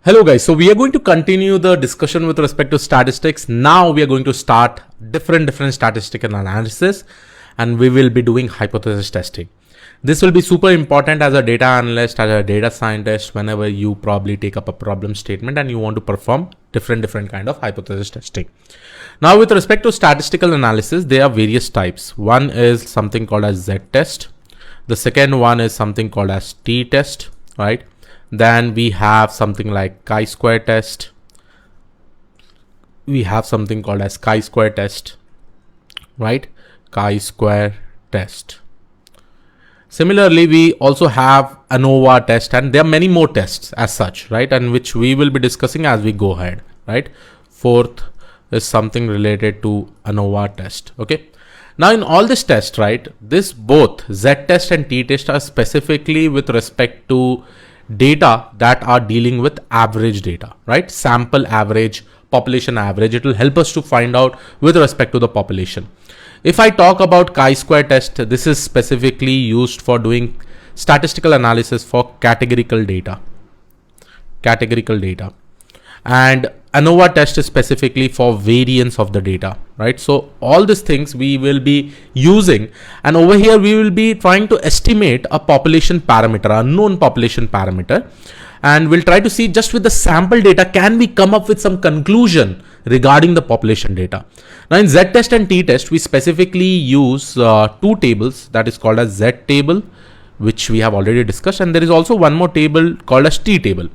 Hello guys, so we are going to continue the discussion with respect to statistics. Now we are going to start different statistical analysis and we will be doing hypothesis testing. This will be super important as a data analyst, as a data scientist, whenever you probably take up a problem statement and you want to perform different kind of hypothesis testing. Now with respect to statistical analysis, there are various types. One is something called as Z-test. The second one is something called as T-test, right? Then we have something like chi-square test. We have something called as chi-square test, right? Chi-square test. Similarly, we also have ANOVA test, and there are many more tests as such, right? And which we will be discussing as we go ahead, right? Fourth is something related to ANOVA test, okay? Now in all this test, right, this both Z-test and T-test are specifically with respect to data that are dealing with average data, right? Sample average, population average. It will help us to find out with respect to the population. If I talk about chi-square test, this is specifically used for doing statistical analysis for categorical data. And ANOVA test is specifically for variance of the data, right? So all these things we will be using, and over here we will be trying to estimate a population parameter, a known population parameter, and we'll try to see just with the sample data, can we come up with some conclusion regarding the population data. Now in Z-test and T-test, we specifically use two tables, that is called as Z-table, which we have already discussed, and there is also one more table called as T-table.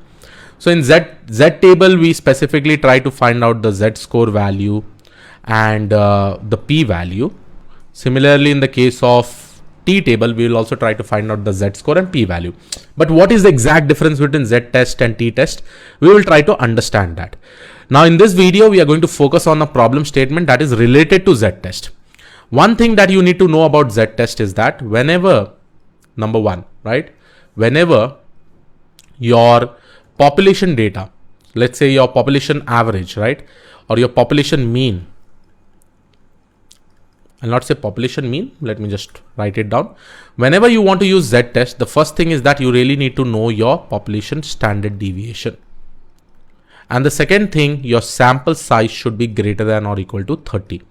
So in Z-table, we specifically try to find out the Z-score value and the p-value. Similarly, in the case of T-table, we will also try to find out the Z-score and p-value. But what is the exact difference between Z-test and T-test? We will try to understand that. Now in this video, we are going to focus on a problem statement that is related to Z-test. One thing that you need to know about Z-test is that whenever, number one, right, whenever your population data, let's say your population average, right, or your population mean, I'll not say population mean, let me just write it down. Whenever you want to use Z-test, the first thing is that you really need to know your population standard deviation. And the second thing, your sample size should be greater than or equal to 30.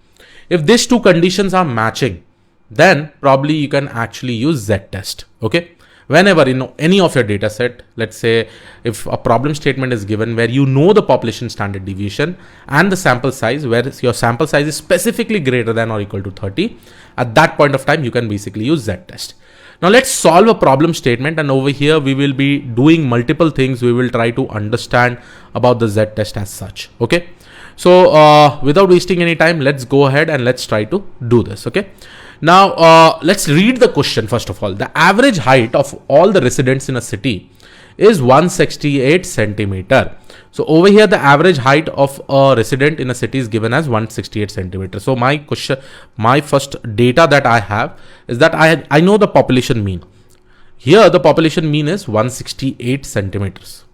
If these two conditions are matching, then probably you can actually use Z-test, okay? Whenever in any of your data set, let's say if a problem statement is given where you know the population standard deviation and the sample size, where your sample size is specifically greater than or equal to 30, at that point of time, you can basically use Z-test. Now let's solve a problem statement, and over here we will be doing multiple things. We will try to understand about the Z-test as such, okay? So without wasting any time, let's go ahead and let's try to do this, okay? Now, let's read the question first of all. The average height of all the residents in a city is 168 centimeter. So over here, the average height of a resident in a city is given as 168 centimeter. So my question, my first data that I have is that I know the population mean. Here, the population mean is 168 centimeters.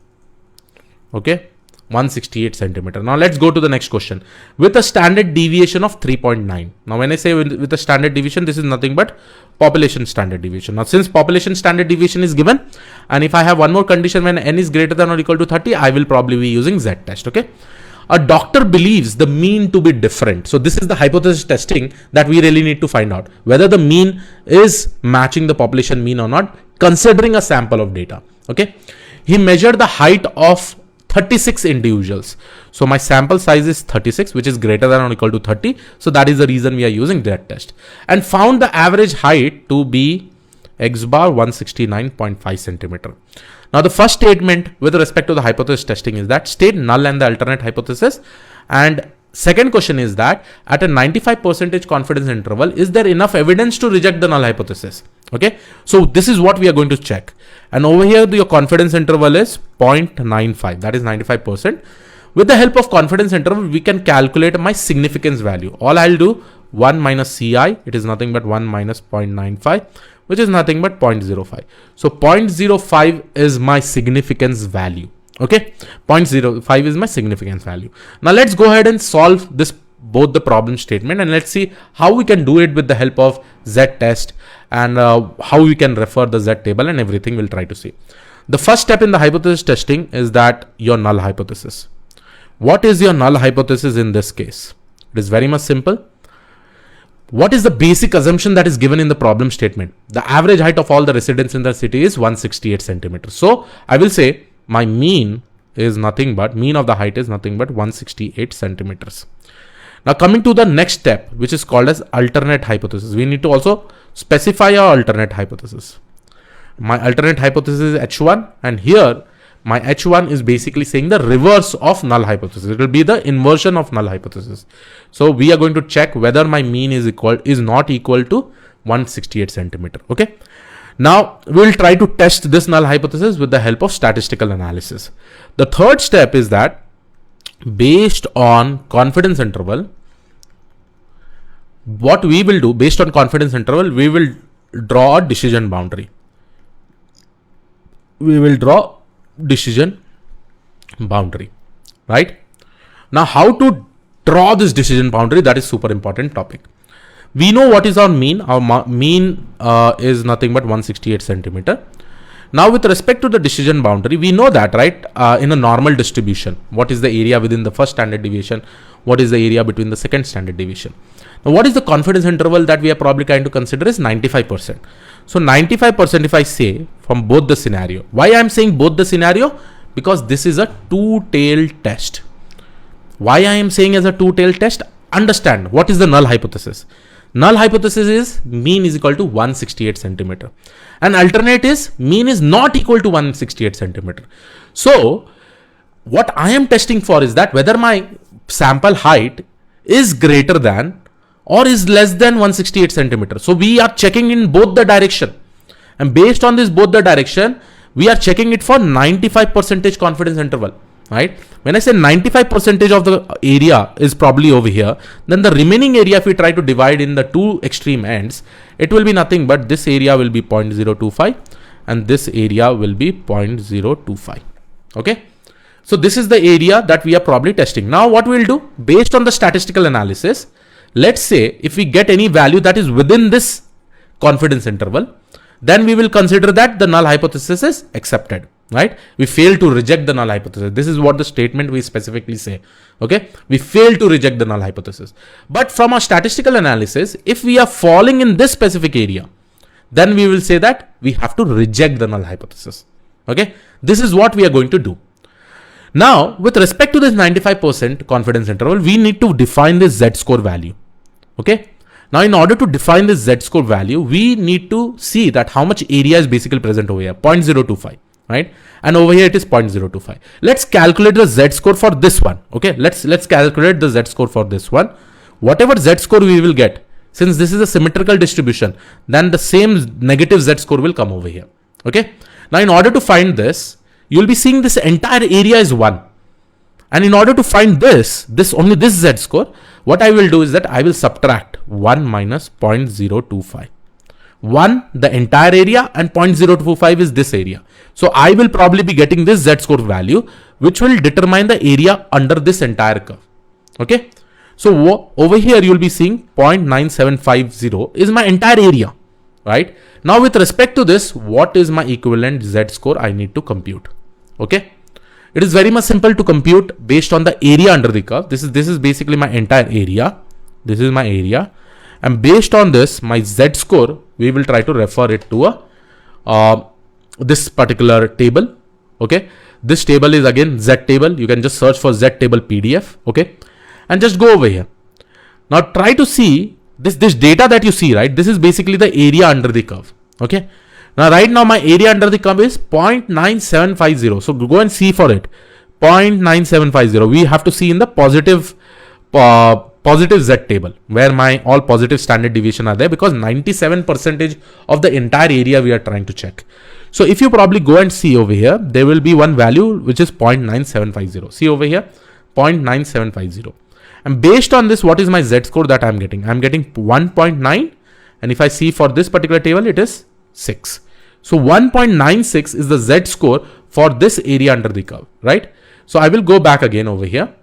Okay. 168 centimeter. Now let's go to the next question. With a standard deviation of 3.9. Now when I say with a standard deviation, this is nothing but population standard deviation. Now since population standard deviation is given, and if I have one more condition when n is greater than or equal to 30, I will probably be using Z-test, okay? A doctor believes the mean to be different. So this is the hypothesis testing that we really need to find out whether the mean is matching the population mean or not, considering a sample of data, okay? He measured the height of 36 individuals. So my sample size is 36, which is greater than or equal to 30. So that is the reason we are using that test, and found the average height to be x bar 169.5 centimeter. Now the first statement with respect to the hypothesis testing is that state null and the alternate hypothesis. And second question is that at a 95% confidence interval, is there enough evidence to reject the null hypothesis? Okay, so this is what we are going to check. And over here, your confidence interval is 0.95, that is 95%. With the help of confidence interval, we can calculate my significance value. All I'll do, 1 minus Ci, it is nothing but 1 minus 0.95, which is nothing but 0.05. So 0.05 is my significance value. Okay, 0.05 is my significance value. Now let's go ahead and solve this both the problem statement, and let's see how we can do it with the help of Z-test and how we can refer the Z-table and everything we'll try to see. The first step in the hypothesis testing is that your null hypothesis. What is your null hypothesis in this case? It is very much simple. What is the basic assumption that is given in the problem statement? The average height of all the residents in the city is 168 centimeters. So I will say my mean is nothing but, mean of the height is nothing but 168 centimeters. Now coming to the next step, which is called as alternate hypothesis. We need to also specify our alternate hypothesis. My alternate hypothesis is H1, and here my H1 is basically saying the reverse of null hypothesis. It will be the inversion of null hypothesis. So we are going to check whether my mean is not equal to 168 centimeter. Okay. Now we will try to test this null hypothesis with the help of statistical analysis. The third step is that based on confidence interval, what we will do, based on confidence interval, we will draw a decision boundary. We will draw decision boundary, right? Now how to draw this decision boundary, that is super important topic. We know what is our mean. Our mean is nothing but 168 centimeter. Now with respect to the decision boundary, we know that, right, in a normal distribution, what is the area within the first standard deviation, what is the area between the second standard deviation. Now what is the confidence interval that we are probably trying to consider is 95%. So 95% if I say from both the scenario. Why I am saying both the scenario? Because this is a two-tailed test. Why I am saying as a two-tailed test? Understand what is the null hypothesis. Null hypothesis is mean is equal to 168 centimeter. And alternate is mean is not equal to 168 centimeter. So what I am testing for is that whether my sample height is greater than or is less than 168 centimeter. So we are checking in both the direction. And based on this both the direction, we are checking it for 95% confidence interval. Right? When I say 95% of the area is probably over here, then the remaining area, if we try to divide in the two extreme ends, it will be nothing but this area will be 0.025 and this area will be 0.025. Okay. So this is the area that we are probably testing. Now what we'll do based on the statistical analysis, let's say if we get any value that is within this confidence interval, then we will consider that the null hypothesis is accepted. Right? We fail to reject the null hypothesis. This is what the statement we specifically say. Okay. We fail to reject the null hypothesis. But from our statistical analysis, if we are falling in this specific area, then we will say that we have to reject the null hypothesis. Okay. This is what we are going to do. Now, with respect to this 95% confidence interval, we need to define this z-score value. Okay. Now, in order to define this z-score value, we need to see that how much area is basically present over here, 0.025. Right? And over here it is 0.025. Let's calculate the z-score for this one. Okay. Let's calculate the z-score for this one. Whatever z-score we will get, since this is a symmetrical distribution, then the same negative z-score will come over here. Okay. Now, in order to find this, you will be seeing this entire area is 1. And in order to find only this z-score, what I will do is that I will subtract 1 minus 0.025. 1, the entire area, and 0.025 is this area. So I will probably be getting this z-score value, which will determine the area under this entire curve. Okay. So over here you will be seeing 0.9750 is my entire area. Right. Now with respect to this, what is my equivalent z-score I need to compute? Okay. It is very much simple to compute based on the area under the curve. This is basically my entire area. This is my area. And based on this, my z-score, we will try to refer it to this particular table. Okay. This table is again Z table. You can just search for Z table PDF. Okay. And just go over here. Now try to see this data that you see, right? This is basically the area under the curve. Okay. Now right now my area under the curve is 0.9750. So go and see for it. 0.9750. We have to see in the positive Z table where my all positive standard deviation are there, because 97% of the entire area we are trying to check. So if you probably go and see over here, there will be one value which is 0.9750. See over here, 0.9750. And based on this, what is my z-score that I'm getting? I'm getting 1.9. And if I see for this particular table, it is 6. So 1.96 is the z-score for this area under the curve, right? So I will go back again over here.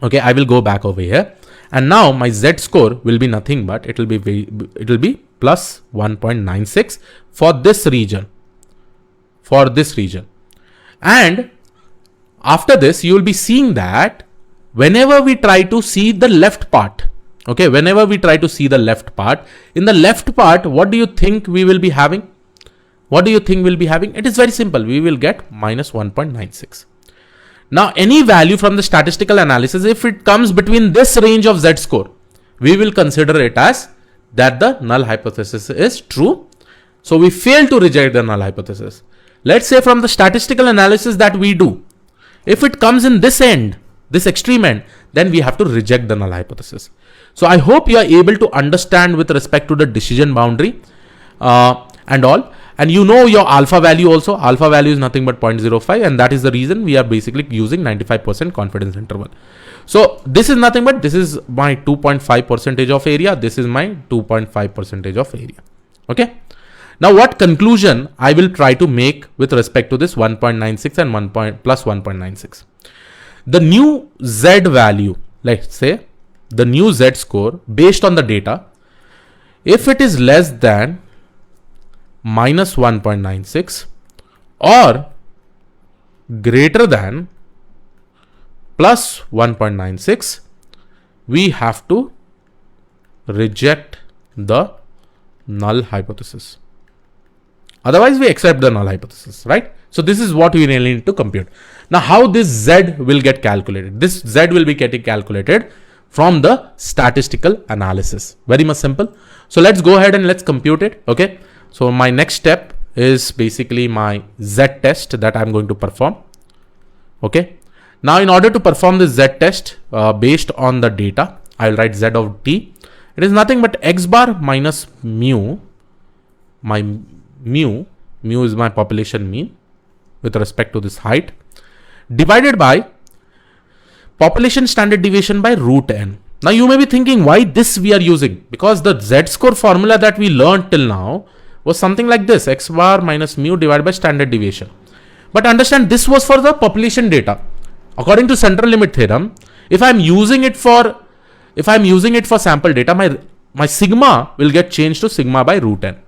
Okay, I will go back over here. And now my z-score will be nothing but it will be plus 1.96 for this region. for this region. And after this, you will be seeing that whenever we try to see the left part, okay, whenever we try to see the left part, in the left part, what do you think we will be having? What do you think we'll be having? It is very simple. We will get minus 1.96. Now, any value from the statistical analysis, if it comes between this range of z-score, we will consider it as that the null hypothesis is true. So we fail to reject the null hypothesis. Let's say from the statistical analysis that we do, if it comes in this end, this extreme end, then we have to reject the null hypothesis. So I hope you are able to understand with respect to the decision boundary and all. And you know your alpha value also. Alpha value is nothing but 0.05, and that is the reason we are basically using 95% confidence interval. So this is nothing but, this is my 2.5% of area. This is my 2.5% of area. Okay. Now what conclusion I will try to make with respect to this 1.96 and plus 1.96. The new Z value, let's say the new Z score based on the data, if it is less than minus 1.96 or greater than plus 1.96, we have to reject the null hypothesis. Otherwise, we accept the null hypothesis, right? So this is what we really need to compute. Now, how this Z will get calculated? This Z will be getting calculated from the statistical analysis. Very much simple. So let's go ahead and let's compute it. Okay. So my next step is basically my Z test that I'm going to perform. Okay. Now, in order to perform this Z test based on the data, I'll write Z of t. It is nothing but x bar minus mu. My mu is my population mean with respect to this height, divided by population standard deviation by root n. Now you may be thinking why this we are using, because the z-score formula that we learned till now was something like this, x bar minus mu divided by standard deviation. But understand, this was for the population data. According to central limit theorem, if I'm using it for sample data, my sigma will get changed to sigma by root n.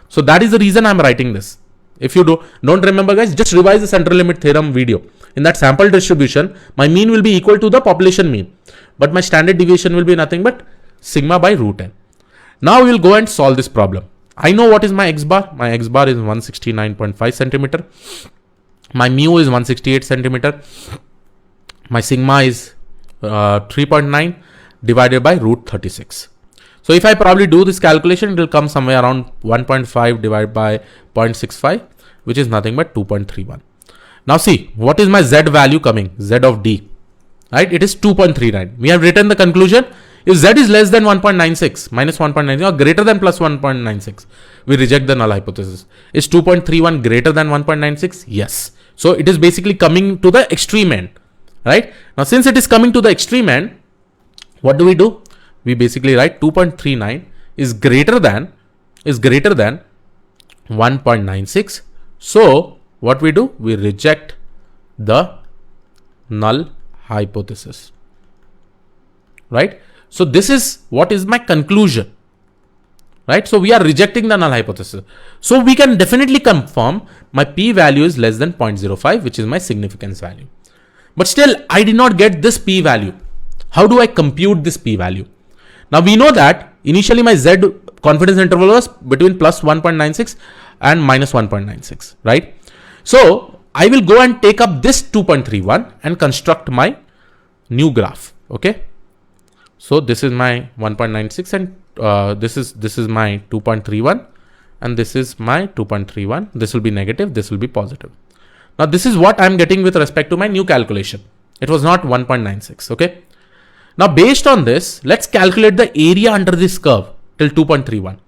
So that is the reason I'm writing this. If you don't remember, guys, just revise the central limit theorem video. In that sample distribution, my mean will be equal to the population mean, but my standard deviation will be nothing but sigma by root n. Now we will go and solve this problem. I know what is my x bar. My x bar is 169.5 centimeter. My mu is 168 centimeter. My sigma is 3.9 divided by root 36. So if I probably do this calculation, it will come somewhere around 1.5 divided by 0.65, which is nothing but 2.31. Now see, what is my Z value coming? Z of D, right? It is 2.39. We have written the conclusion. If Z is less than 1.96, minus 1.96 or greater than plus 1.96, we reject the null hypothesis. Is 2.31 greater than 1.96? Yes. So it is basically coming to the extreme end, right? Now since it is coming to the extreme end, what do? We basically write 2.39 is greater than 1.96. So what we do? We reject the null hypothesis, right? So this is what is my conclusion, right? So we are rejecting the null hypothesis. So we can definitely confirm my p value is less than 0.05, which is my significance value. But still, I did not get this p value. How do I compute this p value? Now we know that initially my Z confidence interval was between plus 1.96 and minus 1.96, right? So I will go and take up this 2.31 and construct my new graph. Okay. So this is my 1.96 and this is my 2.31 and this is my 2.31. This will be negative. This will be positive. Now this is what I'm getting with respect to my new calculation. It was not 1.96. Okay. Now, based on this, let's calculate the area under this curve till 2.31.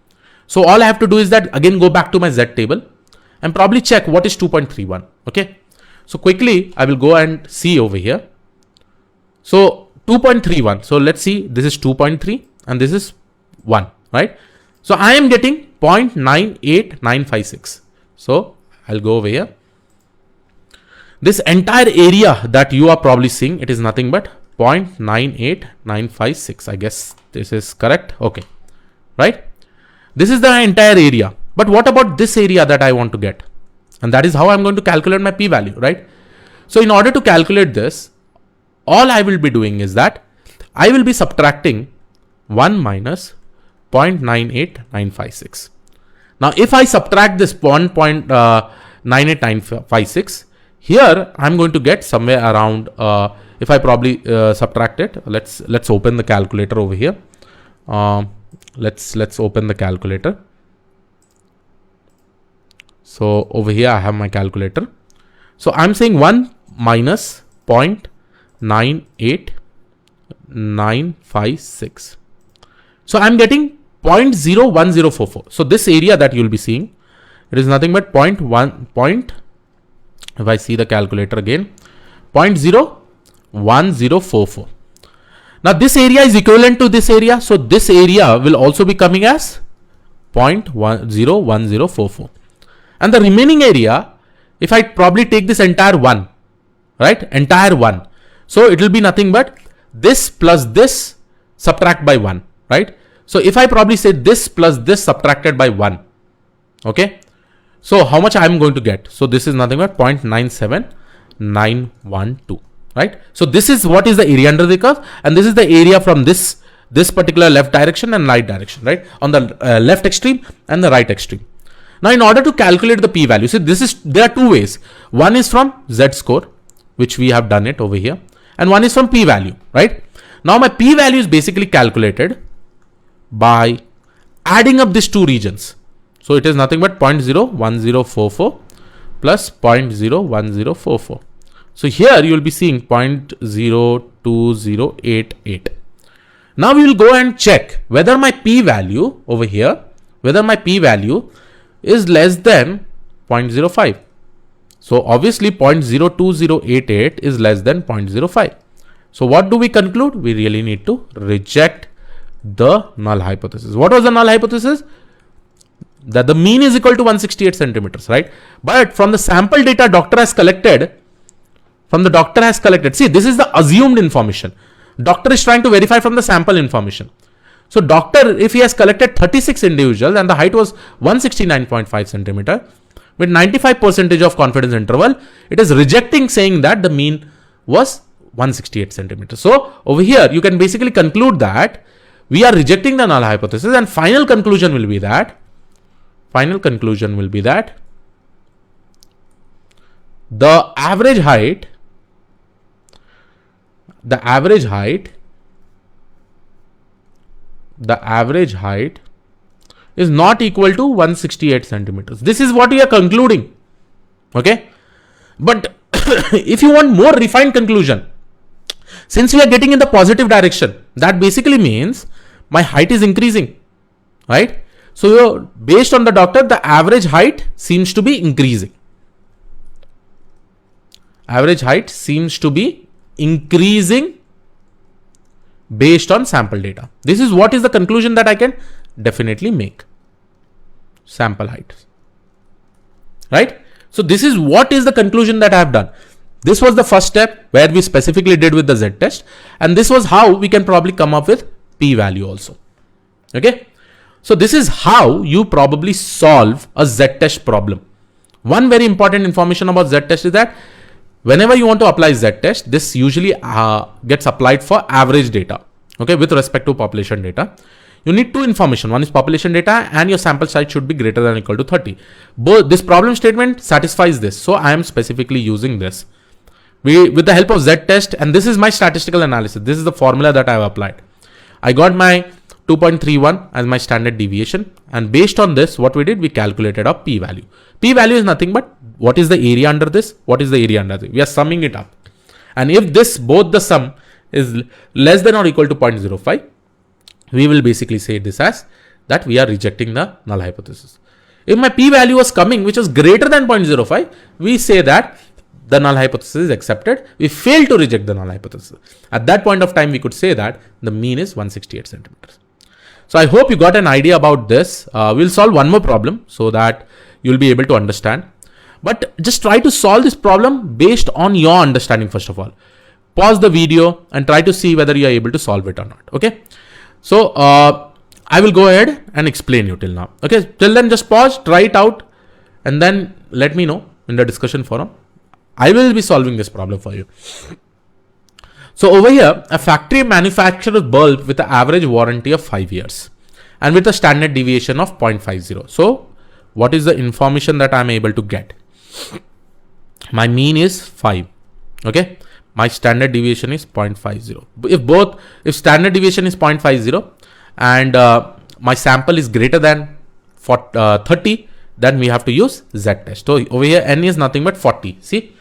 So all I have to do is that again go back to my Z table and probably check what is 2.31. Okay. So quickly I will go and see over here. So 2.31. So let's see, this is 2.3 and this is 1, right? So I am getting 0.98956. So I'll go over here. This entire area that you are probably seeing, it is nothing but 0.98956. I guess this is correct. Okay. Right. This is the entire area. But what about this area that I want to get? And that is how I'm going to calculate my p-value, right? So in order to calculate this, all I will be doing is that I will be subtracting 1 minus 0.98956. Now, if I subtract this 1.98956, here I'm going to get somewhere around, if I probably subtract it, let's open the calculator over here. Let's open the calculator. So over here I have my calculator. So I'm saying 1 minus 0.98956. So I'm getting 0.01044. So this area that you'll be seeing, it is nothing but if I see the calculator again, 0.01044. Now this area is equivalent to this area. So this area will also be coming as 0.01044. And the remaining area, if I probably take this entire one, right? Entire one. So it will be nothing but this plus this subtract by 1, right? So if I probably say this plus this subtracted by 1, okay? So how much I'm going to get? So this is nothing but 0.97912, right? So this is what is the area under the curve, and this is the area from this particular left direction and right direction, right? On the left extreme and the right extreme. Now, in order to calculate the p-value, see there are two ways. One is from z-score, which we have done it over here, and one is from p-value, right? Now my p-value is basically calculated by adding up these two regions. So it is nothing but 0.01044 plus 0.01044. So here you will be seeing 0.02088. Now we will go and check whether my p-value over here, whether my p-value is less than 0.05. So obviously 0.02088 is less than 0.05. So what do we conclude? We really need to reject the null hypothesis. What was the null hypothesis? That the mean is equal to 168 centimeters, right? But from the sample data doctor has collected, see, this is the assumed information. Doctor is trying to verify from the sample information. So doctor, if he has collected 36 individuals and the height was 169.5 centimeter with 95% of confidence interval, it is rejecting saying that the mean was 168 centimeters. So over here, you can basically conclude that we are rejecting the null hypothesis, and final conclusion will be that the average height is not equal to 168 centimeters. This is what we are concluding. Okay. But if you want more refined conclusion, since we are getting in the positive direction, that basically means my height is increasing, right? So based on the doctor, the average height seems to be increasing. Average height seems to be increasing based on sample data. This is what is the conclusion that I can definitely make. Sample height, right? So this is what is the conclusion that I have done. This was the first step where we specifically did with the z-test, and this was how we can probably come up with p-value also. Okay. So this is how you probably solve a z-test problem. One very important information about z-test is that whenever you want to apply z-test, this usually gets applied for average data, okay, with respect to population data. You need two information. One is population data, and your sample size should be greater than or equal to 30. Both this problem statement satisfies this. So I am specifically using this. With the help of z-test, and this is my statistical analysis. This is the formula that I have applied. I got my 2.31 as my standard deviation, and based on this, what we did, we calculated our p-value. P-value is nothing but what is the area under this, what is the area under this. We are summing it up, and if this both the sum is less than or equal to 0.05, we will basically say this as that we are rejecting the null hypothesis. If my p-value was coming which was greater than 0.05, we say that the null hypothesis is accepted. We fail to reject the null hypothesis. At that point of time, we could say that the mean is 168 centimeters. So I hope you got an idea about this. We'll solve one more problem so that you'll be able to understand. But just try to solve this problem based on your understanding first of all. Pause the video and try to see whether you are able to solve it or not. Okay. So I will go ahead and explain you till now. Okay. Till then, just pause, try it out, and then let me know in the discussion forum. I will be solving this problem for you. So over here, a factory manufactures bulb with an average warranty of 5 years and with a standard deviation of 0.50. So what is the information that I'm able to get? My mean is 5. Okay. My standard deviation is 0.50. If standard deviation is 0.50 and my sample is greater than 30, then we have to use Z test. So over here, N is nothing but 40. See,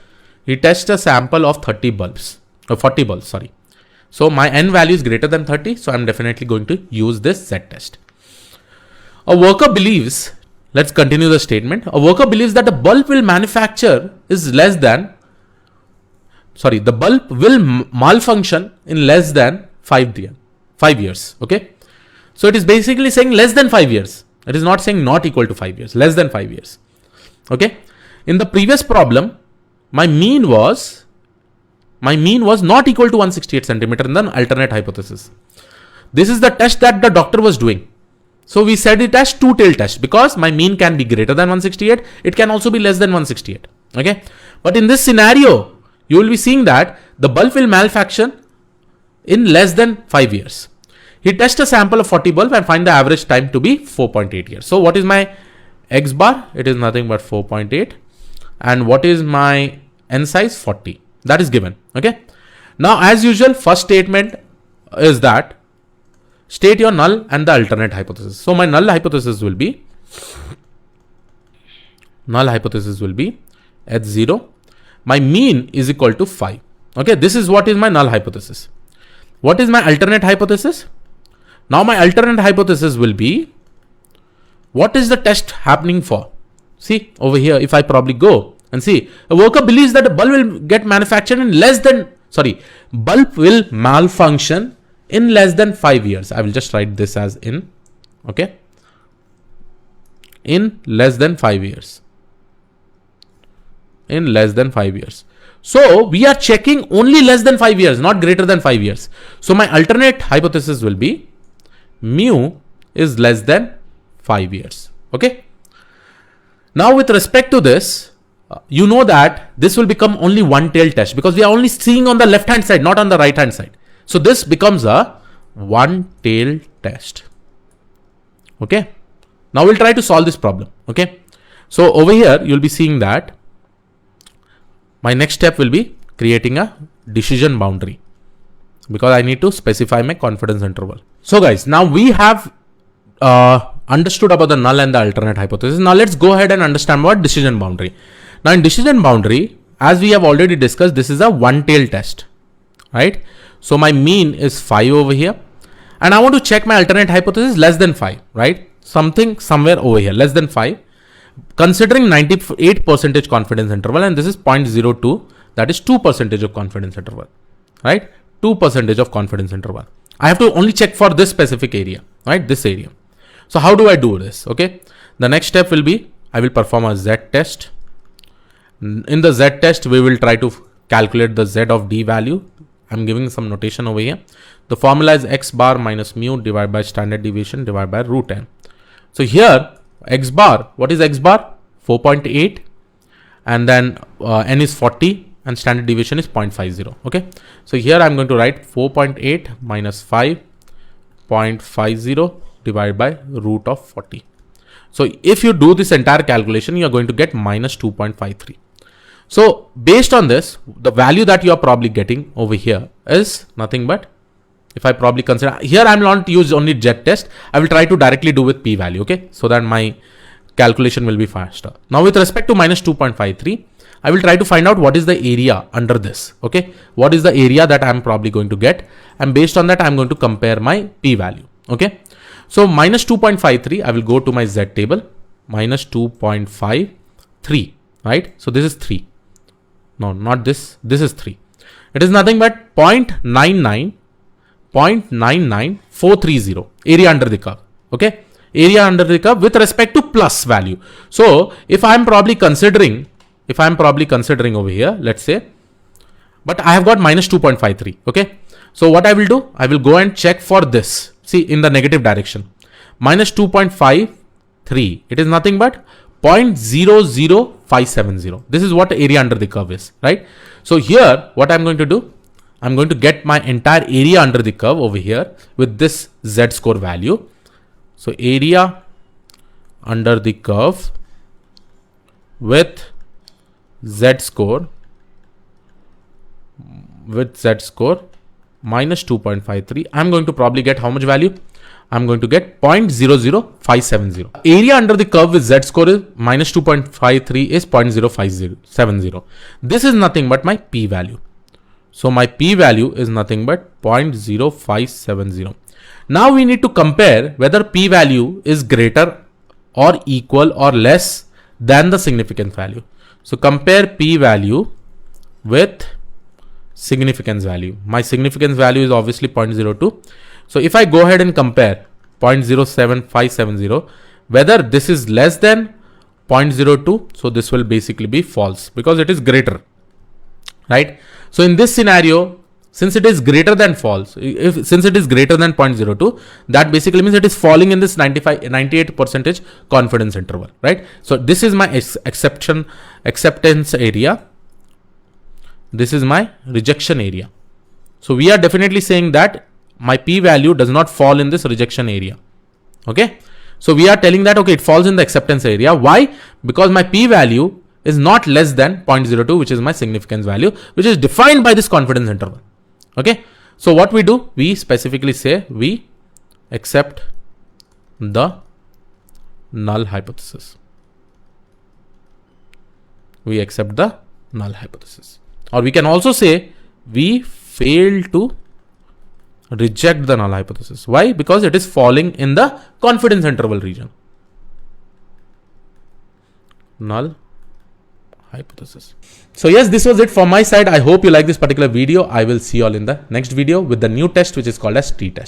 he tests a sample of 40 bulbs, sorry. So my N value is greater than 30. So I'm definitely going to use this Z test. A worker believes, let's continue the statement. A worker believes that the bulb will malfunction in less than 5 years. Okay. So it is basically saying less than 5 years. It is not saying not equal to 5 years, less than 5 years. Okay. In the previous problem, my mean was not equal to 168 centimeter in the alternate hypothesis. This is the test that the doctor was doing. So we said it as two-tail test because my mean can be greater than 168. It can also be less than 168. Okay. But in this scenario, you will be seeing that the bulb will malfunction in less than 5 years. He tests a sample of 40 bulbs and find the average time to be 4.8 years. So what is my X bar? It is nothing but 4.8. And what is my N size? 40. That is given. Okay. Now, as usual, first statement is that state your null and the alternate hypothesis. So my null hypothesis will be H0. My mean is equal to 5. Okay. This is what is my null hypothesis. What is my alternate hypothesis? Now my alternate hypothesis will be, what is the test happening for? See over here, if I probably go and see, a worker believes that a bulb will get manufactured in bulb will malfunction in less than 5 years. I will just write this as in, okay, in less than 5 years. In less than 5 years. So we are checking only less than 5 years, not greater than 5 years. So my alternate hypothesis will be mu is less than 5 years. Okay. Now with respect to this, you know that this will become only one tail test because we are only seeing on the left hand side, not on the right hand side. So this becomes a one tail test. Okay. Now we'll try to solve this problem. Okay. So over here, you'll be seeing that my next step will be creating a decision boundary because I need to specify my confidence interval. So guys, now we have understood about the null and the alternate hypothesis. Now let's go ahead and understand what decision boundary. Now in decision boundary, as we have already discussed, this is a one tail test, right? So my mean is 5 over here and I want to check my alternate hypothesis less than 5, right? Somewhere over here, less than 5, considering 98% confidence interval, and this is 0.02, that is 2% of confidence interval, right? 2% of confidence interval. I have to only check for this specific area, right? This area. So how do I do this? Okay. The next step will be, I will perform a Z test. In the Z test, we will try to calculate the Z of D value. I'm giving some notation over here. The formula is X bar minus mu divided by standard deviation divided by root n. So here, X bar, what is X bar? 4.8 and then N is 40 and standard deviation is 0.50. Okay. So here I'm going to write 4.8 minus 5.50 divided by root of 40. So if you do this entire calculation, you are going to get minus 2.53. So based on this, the value that you are probably getting over here is nothing but, if I probably consider here, I'm not use only Z test. I will try to directly do with p value. Okay. So that my calculation will be faster. Now with respect to minus 2.53, I will try to find out what is the area under this. Okay. What is the area that I'm probably going to get? And based on that, I'm going to compare my p value. Okay. So minus 2.53, I will go to my Z table, minus 2.53, right? So this is 3. No, not this. This is 3. It is nothing but 0.99430 area under the curve. Okay. Area under the curve with respect to plus value. So if I'm probably considering over here, let's say, but I have got minus 2.53. Okay. So what I will do, I will go and check for this. See, in the negative direction, minus 2.53. It is nothing but 0.00570. This is what area under the curve is, right? So here, what I'm going to do, I'm going to get my entire area under the curve over here with this Z score value. So area under the curve with Z score minus 2.53. I'm going to probably get how much value? I'm going to get 0.00570. Area under the curve with Z score is minus 2.53 is 0.00570. This is nothing but my P value. So my P value is nothing but 0.0570. Now we need to compare whether P value is greater or equal or less than the significance value. So compare P value with significance value. My significance value is obviously 0.02. So if I go ahead and compare 0.07570, whether this is less than 0.02, so this will basically be false because it is greater, right? So in this scenario, since it is greater than false, since it is greater than 0.02, that basically means it is falling in this 98% confidence interval, right? So this is my acceptance area. This is my rejection area. So we are definitely saying that my P value does not fall in this rejection area. Okay. So we are telling that, okay, it falls in the acceptance area. Why? Because my P value is not less than 0.02, which is my significance value, which is defined by this confidence interval. Okay. So what we do, we specifically say we accept the null hypothesis. We accept the null hypothesis. Or we can also say we fail to reject the null hypothesis. Why? Because it is falling in the confidence interval region. Null hypothesis. So yes, this was it from my side. I hope you like this particular video. I will see you all in the next video with the new test, which is called as t-test.